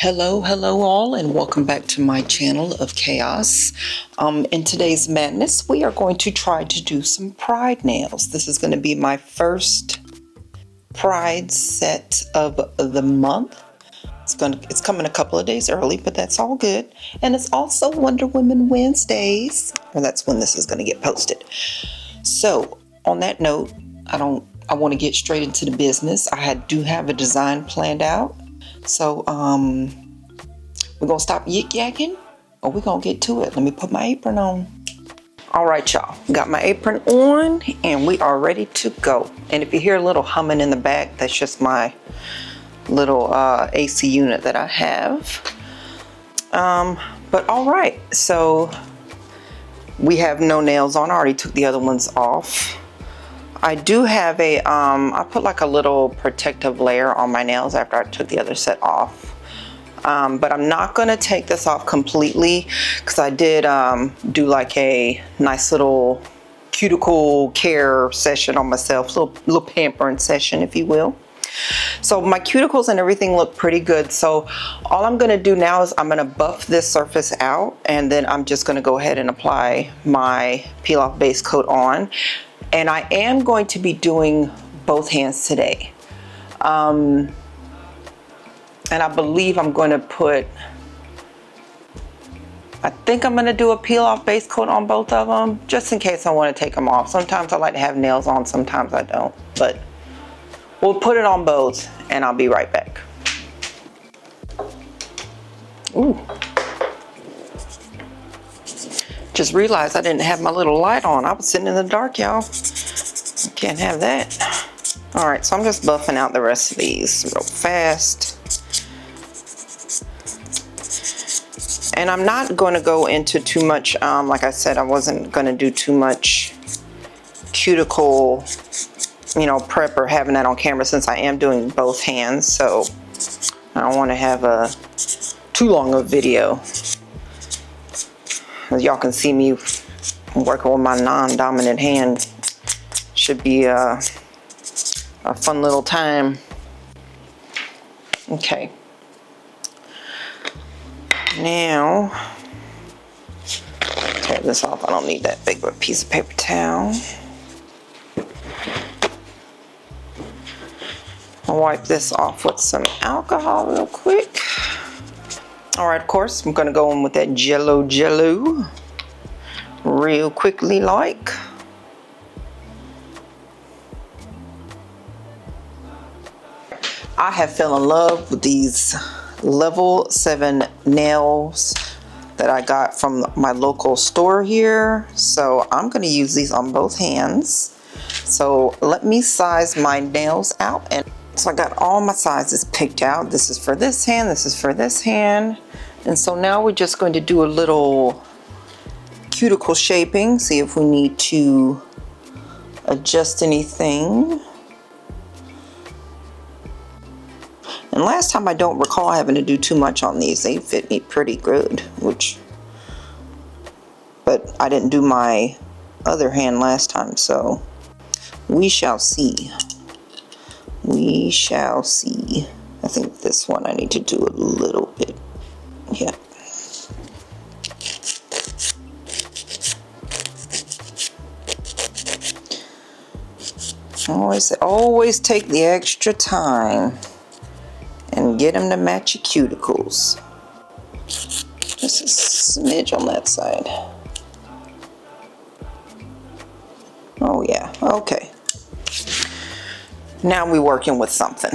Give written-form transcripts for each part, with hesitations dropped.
Hello all, and welcome back to my channel of chaos. In today's madness, we are going to try to do some pride nails. This is going to be my first pride set of the month. It's coming a couple of days early, but that's all good. And it's also Wonder Woman Wednesdays. Well, that's when this is going to get posted. So on that note, I want to get straight into the business. I do have a design planned out. So we're gonna stop yik-yakking, or we're gonna get to it. Let me put my apron on. All right, y'all, got my apron on and we are ready to go. And if you hear a little humming in the back, that's just my little AC unit that I have. But all right, so we have no nails on. I already took the other ones off. I do have I put like a little protective layer on my nails after I took the other set off. But I'm not going to take this off completely because I did do like a nice little cuticle care session on myself, little pampering session, if you will. So my cuticles and everything look pretty good. So all I'm going to do now is I'm going to buff this surface out, and then I'm just going to go ahead and apply my peel off base coat on. And I am going to be doing both hands today. And I believe I'm going to I think I'm going to do a peel off base coat on both of them, just in case I want to take them off. Sometimes I like to have nails on, sometimes I don't. But we'll put it on both and I'll be right back. Ooh. Just realized I didn't have my little light on. I was sitting in the dark, y'all. Can't have that. All right, so I'm just buffing out the rest of these real fast. And I'm not going to go into too much, like I said, I wasn't going to do too much cuticle, prep or having that on camera since I am doing both hands. So I don't want to have too long of video. As y'all can see me working with my non-dominant hand. Should be a fun little time. Okay. Now, tear this off. I don't need that big of a piece of paper towel. I'll wipe this off with some alcohol real quick. All right, of course, I'm gonna go in with that jello real quickly like. I have fell in love with these level 7 nails that I got from my local store here. So I'm gonna use these on both hands. So let me size my nails out. And so I got all my sizes picked out. This is for this hand, this is for this hand. And so now we're just going to do a little cuticle shaping, see if we need to adjust anything. And last time I don't recall having to do too much on these. They fit me pretty good, but I didn't do my other hand last time, so we shall see. We shall see. I think this one I need to do a little bit. Yeah. Always take the extra time and get them to match your cuticles. Just a smidge on that side. Oh yeah, okay. Now we're working with something.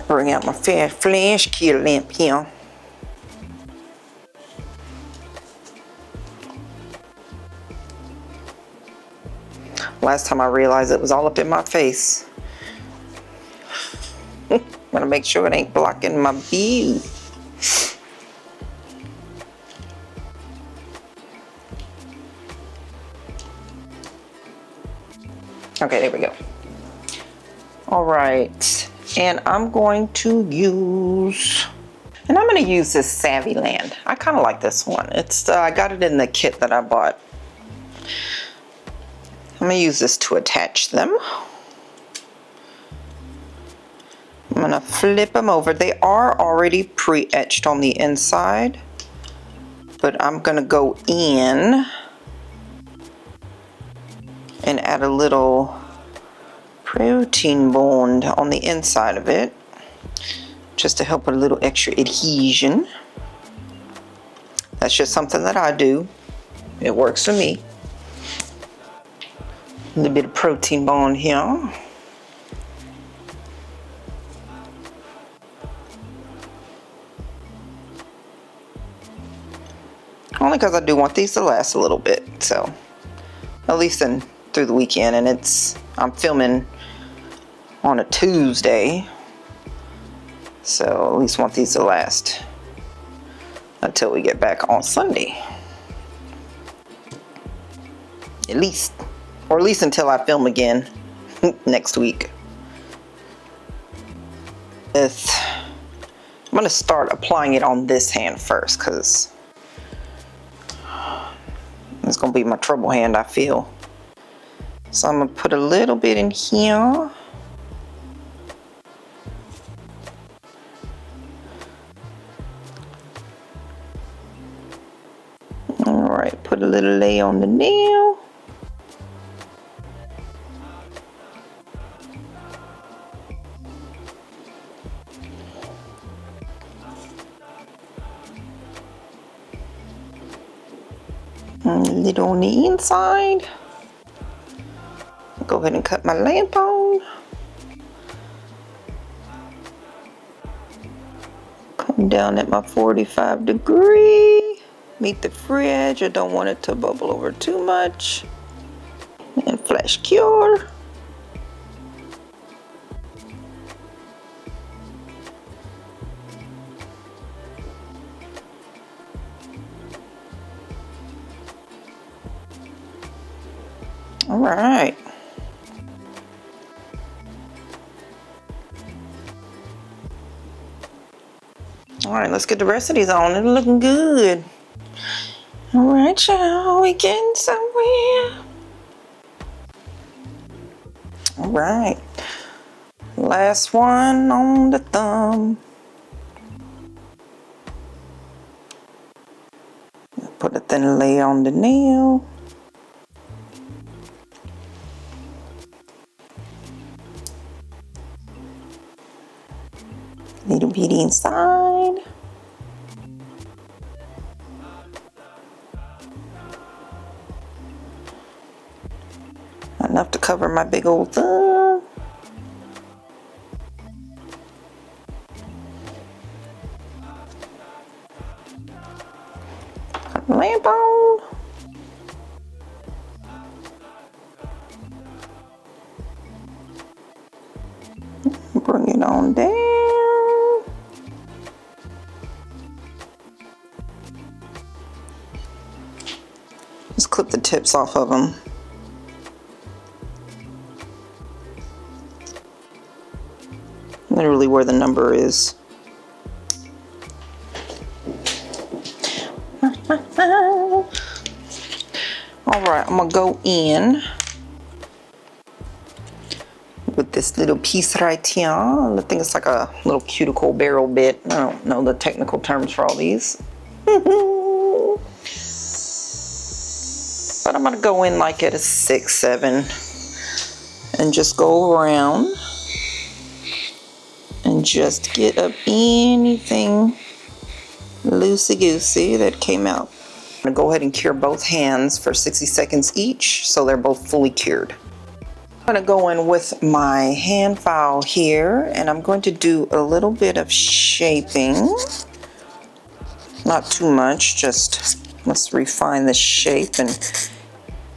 Bring out my flash key lamp here. Last time I realized it was all up in my face. I'm gonna make sure it ain't blocking my view. Okay, there we go. All right, and I'm going to use this Savvy Land. I kind of like this one. It's I got it in the kit that I bought. I'm gonna use this to attach them. I'm gonna flip them over. They are already pre-etched on the inside, but I'm gonna go in and add a little protein bond on the inside of it, just to help with a little extra adhesion. That's just something that I do. It works for me. A little bit of protein bond here. Only because I do want these to last a little bit, so at least through the weekend. And I'm filming on a Tuesday, so at least want these to last until we get back on Sunday. At least until I film again next week. I'm gonna start applying it on this hand first, because it's gonna be my trouble hand, I feel. So I'm gonna put a little bit in here. Alright, put a little lay on the nail. And a little on the inside. Go ahead and cut my lamp on. Come down at my 45 degree. Meet the fridge. I don't want it to bubble over too much. And flash cure. All right. All right, let's get the rest of these on. They're looking good. All right, y'all, we getting somewhere. All right, last one on the thumb. Put a thin layer on the nail. Little bit inside. Enough to cover my big old thumb. Got the lamp on. Bring it on down. Just clip the tips off of them. Literally where the number is. Alright, I'm gonna go in with this little piece right here. I think it's like a little cuticle barrel bit. I don't know the technical terms for all these. But I'm gonna go in like at a 6, 7 and just go around and just get up anything loosey-goosey that came out. I'm gonna go ahead and cure both hands for 60 seconds each, so they're both fully cured. I'm gonna go in with my hand file here, and I'm going to do a little bit of shaping. Not too much, just let's refine the shape and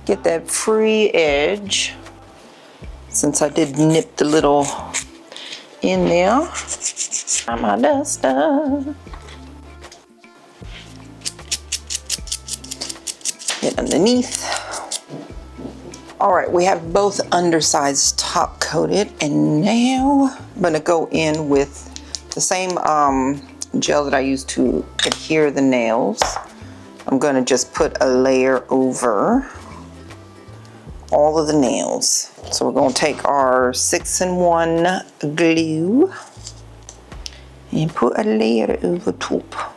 get that free edge. Since I did nip the little in there. My duster. Get underneath. Alright, we have both undersides top coated, and now I'm going to go in with the same gel that I used to adhere the nails. I'm going to just put a layer over all of the nails. So we're going to take our 6-in-1 glue and put a layer over top.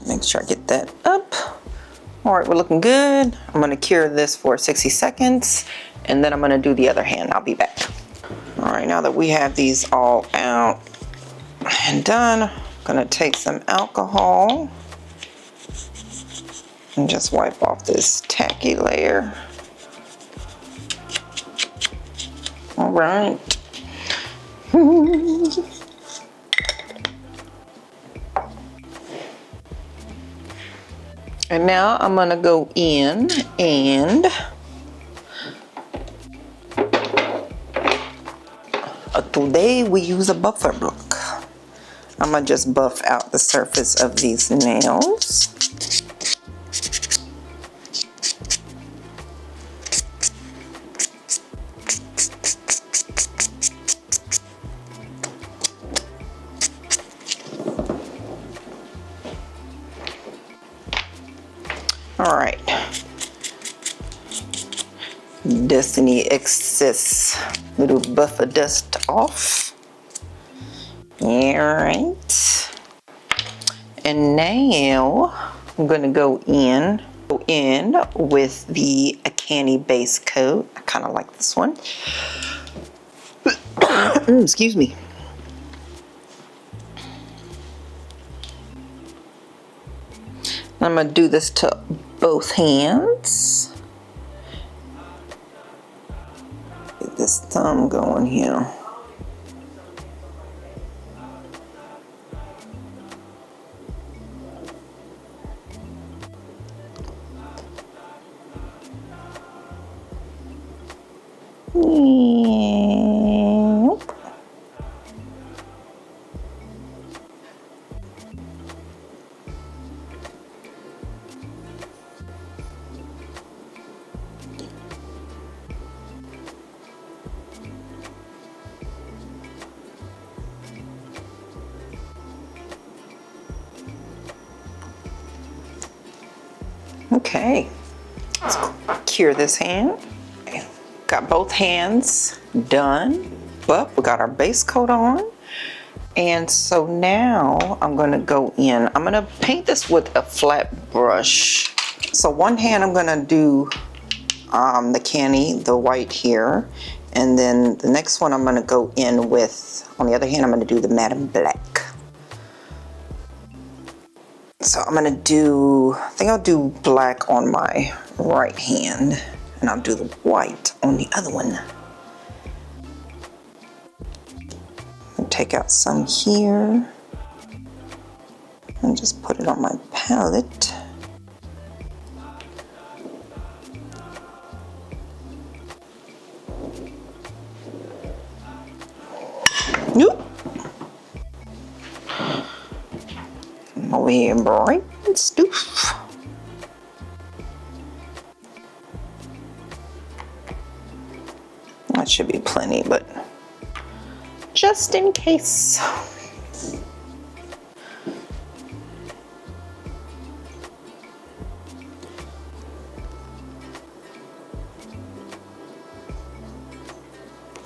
Make sure I get that up. All right, we're looking good. I'm gonna cure this for 60 seconds and then I'm gonna do the other hand. I'll be back. All right, now that we have these all out and done, I'm gonna take some alcohol and just wipe off this tacky layer. All right. And now I'm gonna go in and today we use a buffer block. I'm gonna just buff out the surface of these nails. All right. Destiny excess little buffer dust off. All right. And now I'm gonna go in with the candy base coat. I kind of like this one. Excuse me. I'm gonna do this to both hands. Get this thumb going here. Okay, let's cure this hand. Okay. Got both hands done, but we got our base coat on. And so now I'm gonna go in. I'm gonna paint this with a flat brush. So one hand I'm gonna do the candy, the white here. And then the next one I'm gonna go in with, on the other hand, I'm gonna do the matte and black. So I'm gonna do, I think I'll do black on my right hand and I'll do the white on the other one. I'll take out some here and just put it on my palette. Nope. Over here, bright stuff. That should be plenty, but just in case.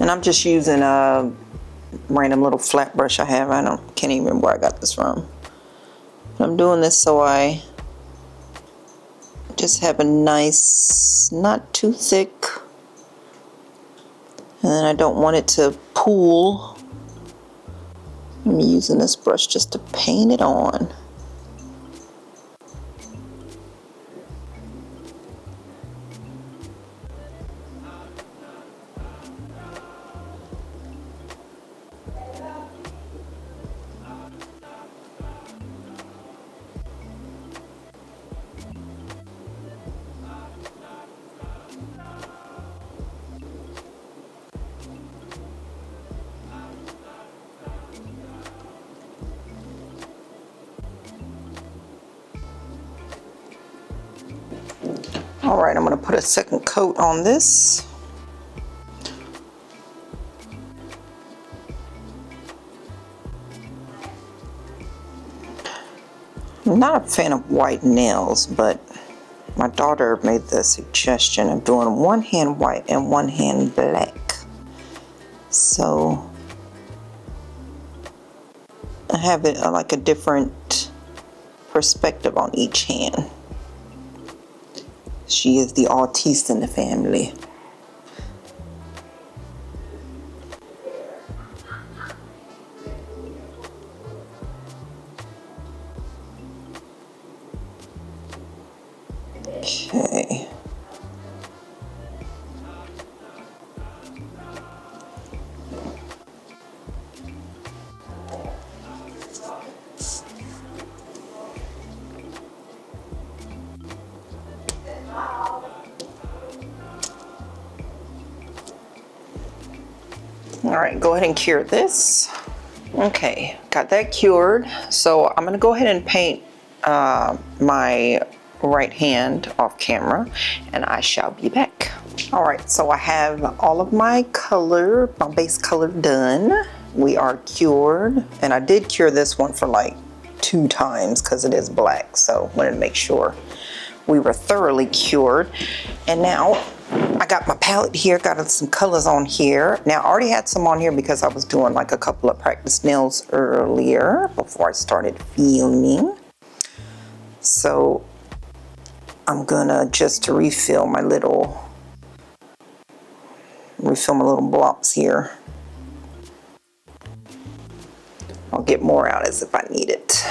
And I'm just using a random little flat brush I have. Can't even remember where I got this from. I'm doing this so I just have a nice, not too thick, and then I don't want it to pool. I'm using this brush just to paint it on. All right, I'm going to put a second coat on this. I'm not a fan of white nails, but my daughter made the suggestion of doing one hand white and one hand black. So I have it like a different perspective on each hand. She is the artiste in the family. Okay. All right, go ahead and cure this. Okay, got that cured. So I'm gonna go ahead and paint my right hand off camera, and I shall be back. All right, so I have all of my color, my base color done. We are cured, and I did cure this one for like 2 times because it is black, so wanted to make sure we were thoroughly cured. And now I got my palette here, got some colors on here. Now I already had some on here because I was doing like a couple of practice nails earlier before I started filming. So I'm gonna just refill my little blobs here. I'll get more out as if I need it.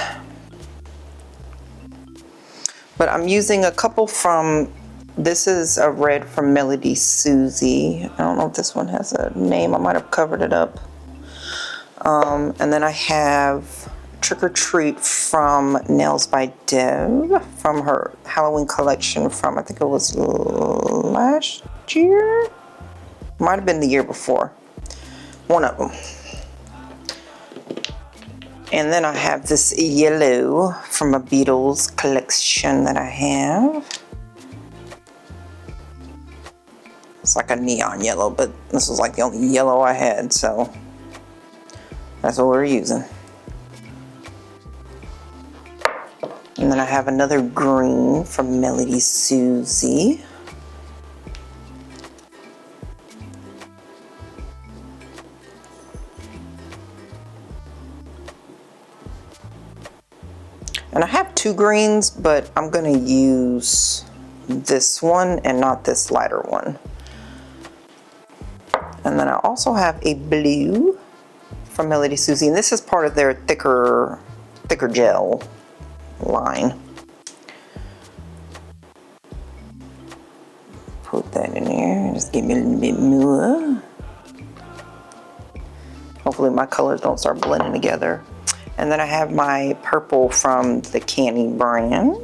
But I'm using a couple from, this is a red from Melody Susie. I don't know if this one has a name. I might have covered it up. And then I have Trick or Treat from Nails by Dev from her Halloween collection from, I think it was last year? Might have been the year before. One of them. And then I have this yellow from a Beatles collection that I have. It's like a neon yellow, but this was like the only yellow I had, so that's what we're using. And then I have another green from Melody Susie. And I have 2 greens, but I'm gonna use this one and not this lighter one. And then I also have a blue from Melody Susie, and this is part of their thicker gel line. Put that in there, just give me a little bit more. Hopefully my colors don't start blending together. And then I have my purple from the Canny brand.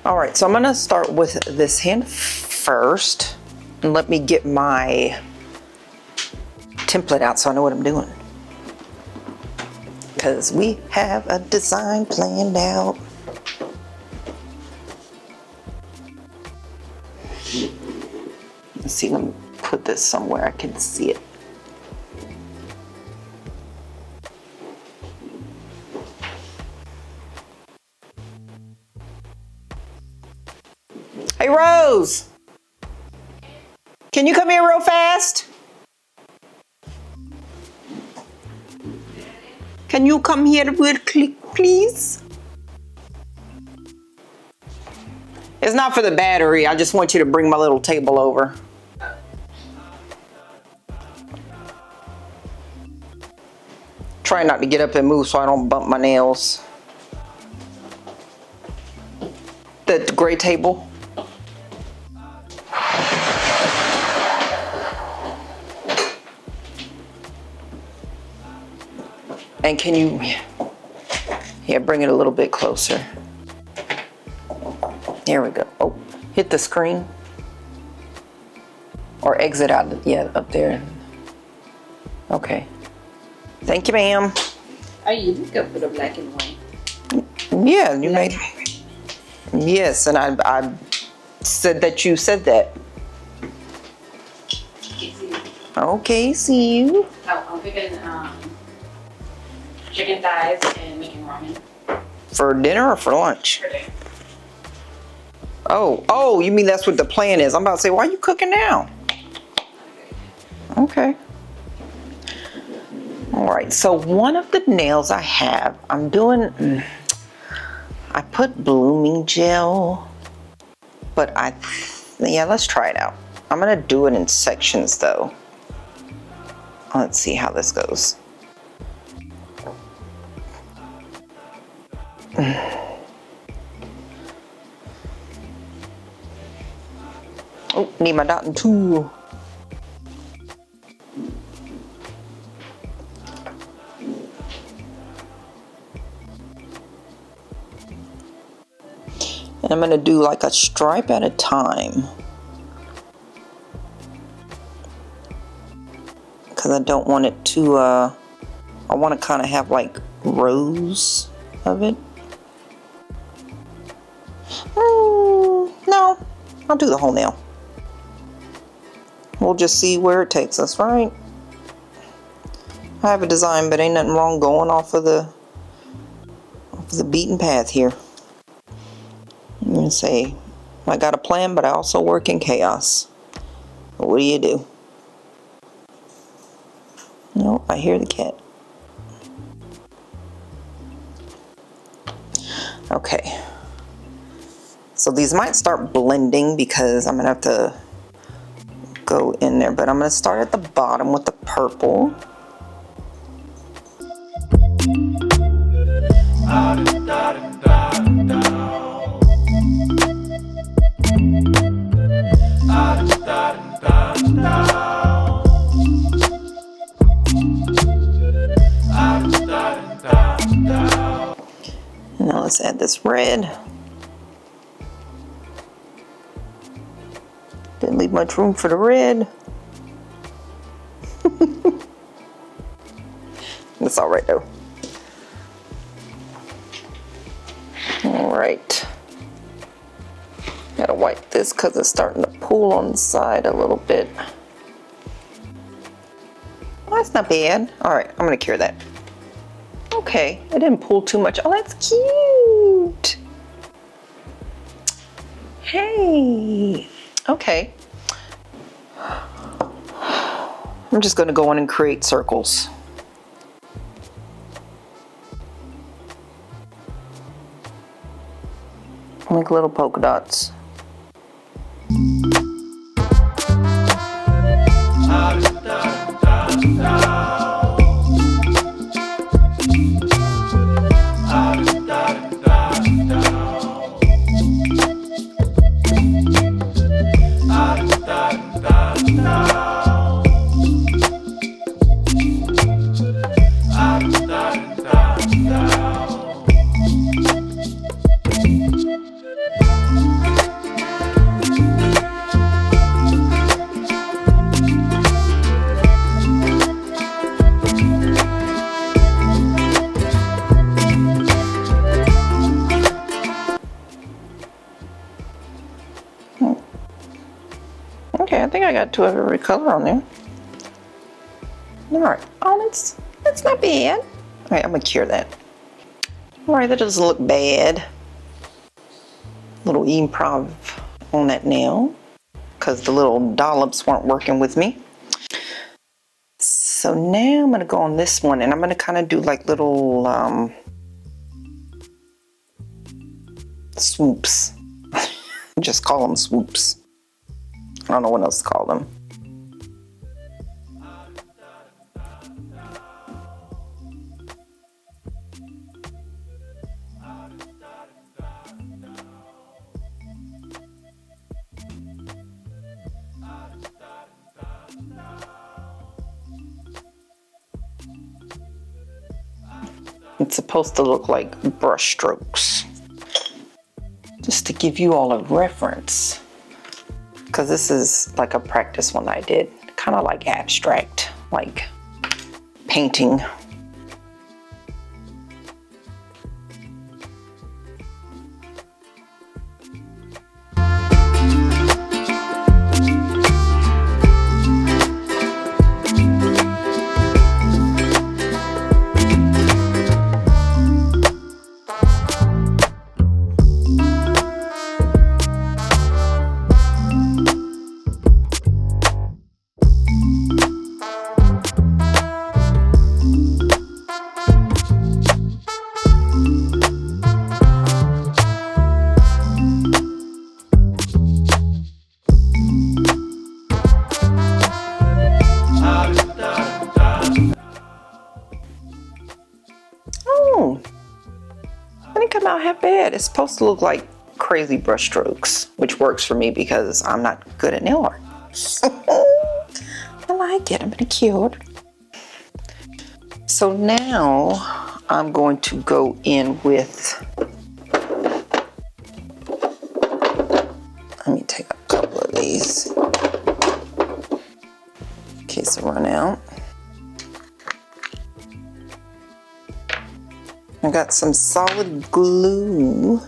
All right, so I'm gonna start with this hand first, and let me get my template out so I know what I'm doing. Because we have a design planned out. Let's see, let me put this somewhere I can see it. Rose, can you come here real fast? Can you come here real quick, please? It's not for the battery. I just want you to bring my little table over. Try not to get up and move so I don't bump my nails. The gray table. And can you, yeah, bring it a little bit closer. There we go. Oh, hit the screen. Or exit out, yeah, up there. Okay. Thank you, ma'am. Oh, you did go for the black and white. Yeah, you made. Yes, and I said that you said that. Okay, see you. Oh, I'm cooking chicken thighs and making ramen. For dinner or for lunch? For dinner. Oh, you mean that's what the plan is? I'm about to say, why are you cooking now? Okay. All right, so one of the nails I have, I'm doing, I put blooming gel, but yeah, let's try it out. I'm gonna do it in sections though. Let's see how this goes. Oh, need my dotting tool. And I'm gonna do like a stripe at a time, because I don't want it to, I want to kind of have like rows of it. No, I'll do the whole nail. We'll just see where it takes us, right? I have a design, but ain't nothing wrong going off of the beaten path here. I'm gonna say, I got a plan, but I also work in chaos. But what do you do? No, I hear the cat. Okay. So these might start blending because I'm gonna have to go in there, but I'm gonna start at the bottom with the purple. Now let's add this red. Didn't leave much room for the red. That's all right though. All right. Gotta wipe this because it's starting to pool on the side a little bit. Well, that's not bad. All right, I'm gonna cure that. Okay, it didn't pull too much. Oh, that's cute. Hey. Okay. I'm just gonna go in and create circles. Like little polka dots. Okay, I think I got two of every color on there. Alright, oh, that's not bad. Alright, I'm gonna cure that. Alright, that doesn't look bad. Little improv on that nail because the little dollops weren't working with me. So now I'm going to go on this one, and I'm going to kind of do like little swoops. Just call them swoops. I don't know what else to call them. It's supposed to look like brush strokes. Just to give you all a reference. Because this is like a practice one I did. Kind of like abstract, like painting. Come out half bad. It's supposed to look like crazy brush strokes, which works for me because I'm not good at nail art. I like it. I'm pretty cute. So now I'm going to go in with, let me take a couple of these in case I run out. I got some solid glue.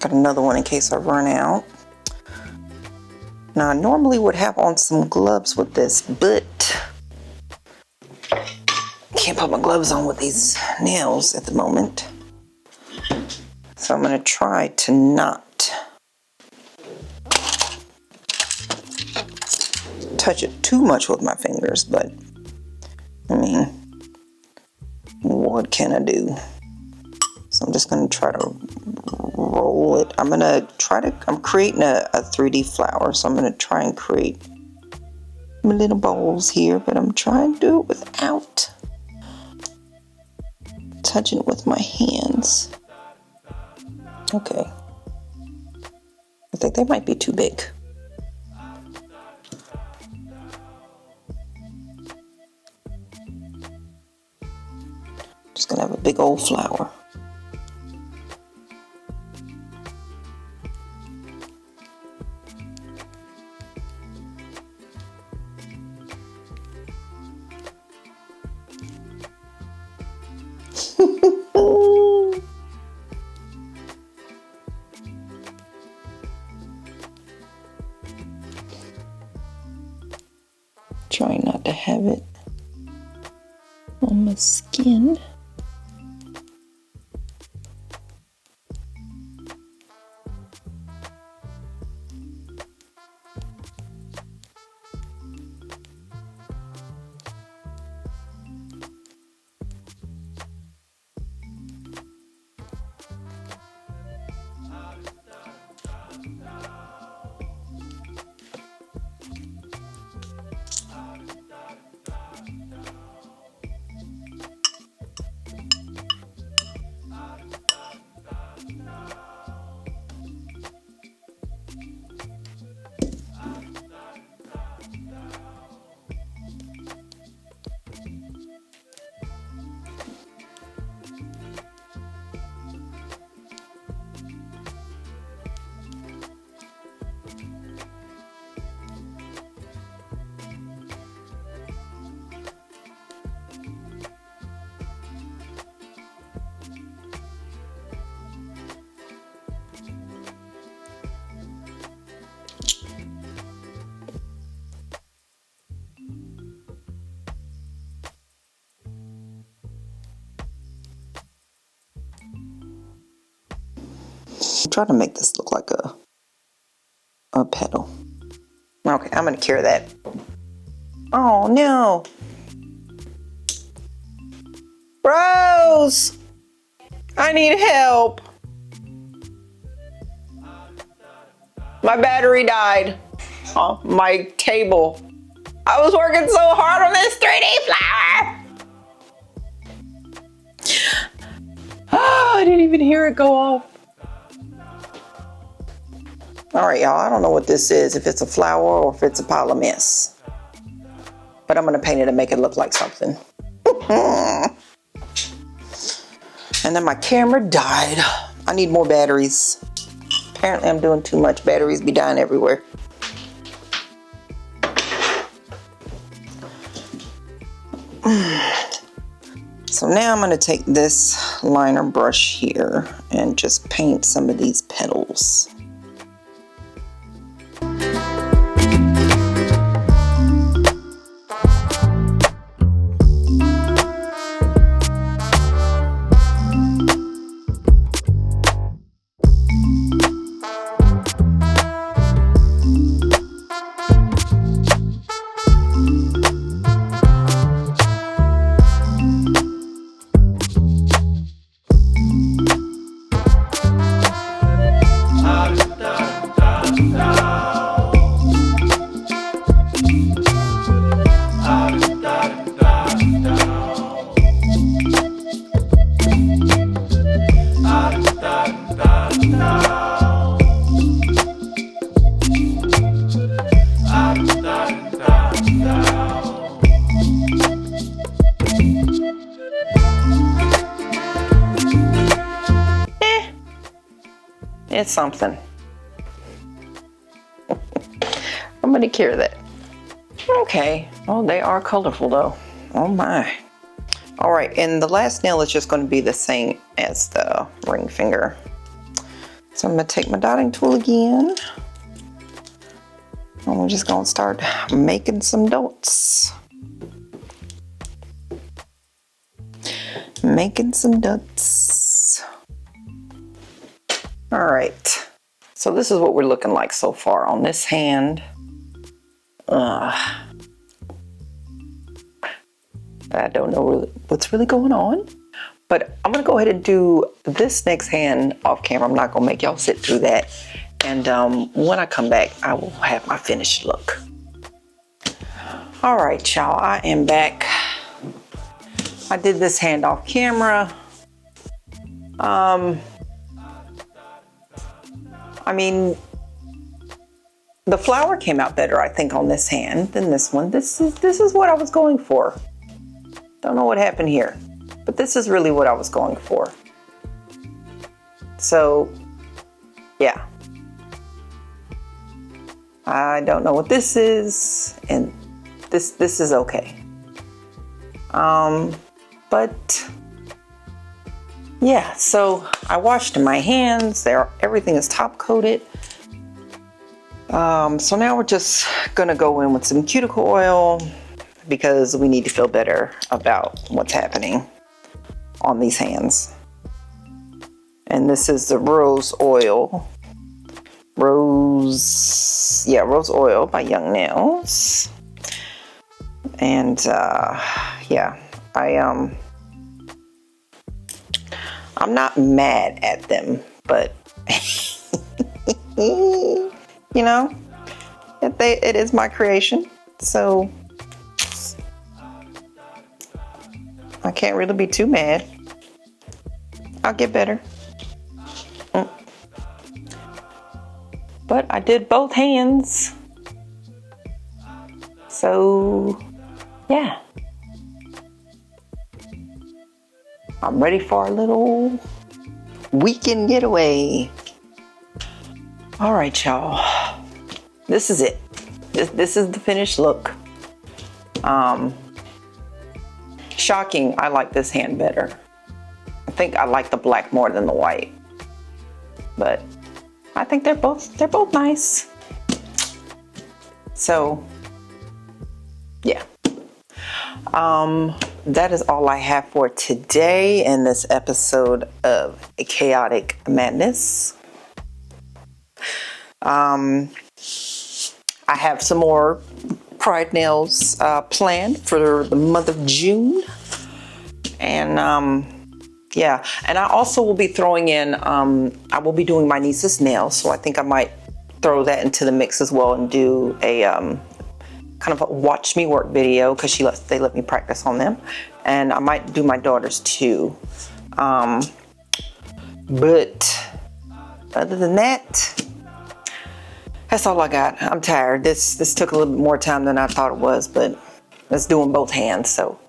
Got another one in case I run out. Now I normally would have on some gloves with this, but can't put my gloves on with these nails at the moment. So I'm gonna try to not touch it too much with my fingers, but I mean, what can I do? So I'm just gonna try to roll it. I'm creating a 3D flower, so I'm gonna try and create little bowls here, but I'm trying to do it without touching it with my hands. Okay. I think they might be too big. Just gonna have a big old flower. Trying not to have it on my skin. Try to make this look like a petal. Okay, I'm gonna cure that. Oh no. Rose! I need help. My battery died on my table. I was working so hard on this 3D flower. Oh, I didn't even hear it go off. All right, y'all, I don't know what this is, if it's a flower or if it's a pile of mess. But I'm gonna paint it and make it look like something. And then my camera died. I need more batteries. Apparently I'm doing too much. Batteries be dying everywhere. So now I'm gonna take this liner brush here and just paint some of these petals. It's something. I'm gonna cure that. Okay. Oh, they are colorful though. Oh my. All right, and the last nail is just gonna be the same as the ring finger. So I'm gonna take my dotting tool again. And we're just gonna start making some dots. Making some dots. All right, so this is what we're looking like so far on this hand. I don't know really what's really going on, but I'm gonna go ahead and do this next hand off camera. I'm not gonna make y'all sit through that. And when I come back, I will have my finished look. All right, y'all, I am back. I did this hand off camera. I mean, the flower came out better, I think, on this hand than this one. This is what I was going for. Don't know what happened here, but this is really what I was going for. So, yeah. I don't know what this is, and this is okay. But yeah, so I washed my hands. Everything is top coated. So now we're just gonna go in with some cuticle oil because we need to feel better about what's happening on these hands. And this is the rose oil. Rose oil by Young Nails. And yeah, I'm not mad at them, but you know, it is my creation, so I can't really be too mad. I'll get better. But I did both hands, so yeah. I'm ready for a little weekend getaway. All right, y'all. This is it. This is the finished look. Shocking, I like this hand better. I think I like the black more than the white. But I think they're both nice. So yeah. That is all I have for today in this episode of Chaotic Madness. I have some more pride nails planned for the month of June. And yeah, and I also will be throwing in, I will be doing my niece's nails. So I think I might throw that into the mix as well and do a kind of a watch me work video, because they let me practice on them. And I might do my daughter's too. But other than that, that's all I got. I'm tired. This took a little bit more time than I thought it was, but let's do them both hands. So,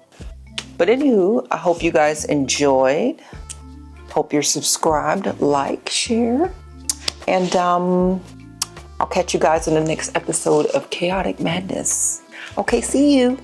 but anywho, I hope you guys enjoyed. Hope you're subscribed, like, share, and I'll catch you guys in the next episode of Chaotic Madness. Okay, see you.